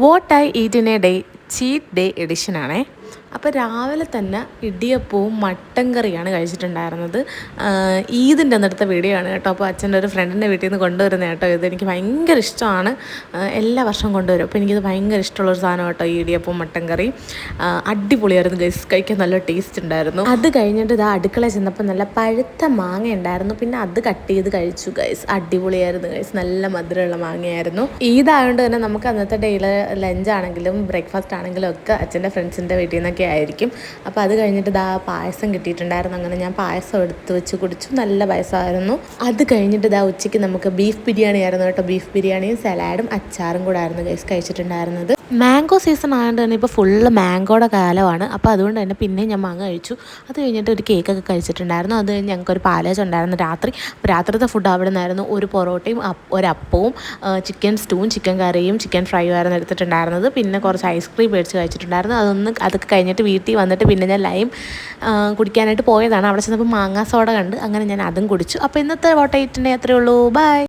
What I eat in a day cheat day എഡിഷനാണേ. അപ്പോൾ രാവിലെ തന്നെ ഇടിയപ്പവും മട്ടൻ കറിയാണ് കഴിച്ചിട്ടുണ്ടായിരുന്നത്. ഈദിൻ്റെ അന്നെടുത്ത വീഡിയോ ആണ് കേട്ടോ. അപ്പോൾ അച്ഛൻ്റെ ഒരു ഫ്രണ്ടിൻ്റെ വീട്ടിൽ നിന്ന് കൊണ്ടുവരുന്ന കേട്ടോ. ഇതെനിക്ക് ഭയങ്കര ഇഷ്ടമാണ്, എല്ലാ വർഷവും കൊണ്ടുവരും. അപ്പോൾ എനിക്കിത് ഭയങ്കര ഇഷ്ടമുള്ളൊരു സാധനം കേട്ടോ, ഈ ഇടിയപ്പവും മട്ടൻ കറി. അടിപൊളിയായിരുന്നു ഗൈസ്, കഴിക്കാൻ നല്ല ടേസ്റ്റ് ഉണ്ടായിരുന്നു. അത് കഴിഞ്ഞിട്ട് ഇതാ അടുക്കളയിൽ ചെന്നപ്പോൾ നല്ല പഴുത്ത മാങ്ങ ഉണ്ടായിരുന്നു, പിന്നെ അത് കട്ട് ചെയ്ത് കഴിച്ചു ഗൈസ്. അടിപൊളിയായിരുന്നു ഗൈസ്, നല്ല മധുരമുള്ള മാങ്ങയായിരുന്നു. ഈദായതുകൊണ്ട് തന്നെ നമുക്ക് അന്നത്തെ ഡെയിലി ലഞ്ചാണെങ്കിലും ബ്രേക്ക്ഫാസ്റ്റ് ആണെങ്കിലും ഒക്കെ അച്ഛൻ്റെ ഫ്രണ്ട്സിൻ്റെ വീട്ടിൽ നിന്നൊക്കെ ആയിരിക്കും. അപ്പോൾ അത് കഴിഞ്ഞിട്ട് ഇതാ പായസം കിട്ടിയിട്ടുണ്ടായിരുന്നു. അങ്ങനെ ഞാൻ പായസം എടുത്ത് വെച്ച് കുടിച്ചു, നല്ല പായസമായിരുന്നു. അത് കഴിഞ്ഞിട്ട് ഇതാ ഉച്ചയ്ക്ക് നമുക്ക് ബീഫ് ബിരിയാണി ആയിരുന്നു കേട്ടോ. ബീഫ് ബിരിയാണിയും സലാഡും അച്ചാറും കൂടെ ആയിരുന്നു ഗൈസ് കഴിച്ചിട്ടുണ്ടായിരുന്നത്. മാംഗോ സീസൺ ആയതുകൊണ്ട് തന്നെ ഇപ്പോൾ ഫുള്ള് മാംഗോയുടെ കാലമാണ്. അപ്പോൾ അതുകൊണ്ട് തന്നെ പിന്നെയും ഞാൻ മാങ്ങ കഴിച്ചു. അത് കഴിഞ്ഞിട്ട് ഒരു കേക്കൊക്കെ കഴിച്ചിട്ടുണ്ടായിരുന്നു. അത് കഴിഞ്ഞ് ഞങ്ങൾക്കൊരു പാലേജ് ഉണ്ടായിരുന്നു രാത്രി. അപ്പോൾ രാത്രിത്തെ ഫുഡ് അവിടെ നിന്നായിരുന്നു. ഒരു പൊറോട്ടയും ഒരപ്പവും ചിക്കൻ സ്റ്റൂവും ചിക്കൻ കറിയും ചിക്കൻ ഫ്രൈയും ആയിരുന്നു എടുത്തിട്ടുണ്ടായിരുന്നത്. പിന്നെ കുറച്ച് ഐസ്ക്രീം മേടിച്ച് കഴിച്ചിട്ടുണ്ടായിരുന്നു. അതൊക്കെ കഴിഞ്ഞിട്ട് വീട്ടിൽ വന്നിട്ട് പിന്നെ ഞാൻ ലൈം കുടിക്കാനായിട്ട് പോയതാണ്. അവിടെ ചെന്നപ്പോൾ മാങ്ങാ സോഡ കണ്ട്, അങ്ങനെ ഞാൻ അതും കുടിച്ചു. അപ്പോൾ ഇന്നത്തെ വോട്ട് 8 അത്രയേ ഉള്ളൂ. ബൈ.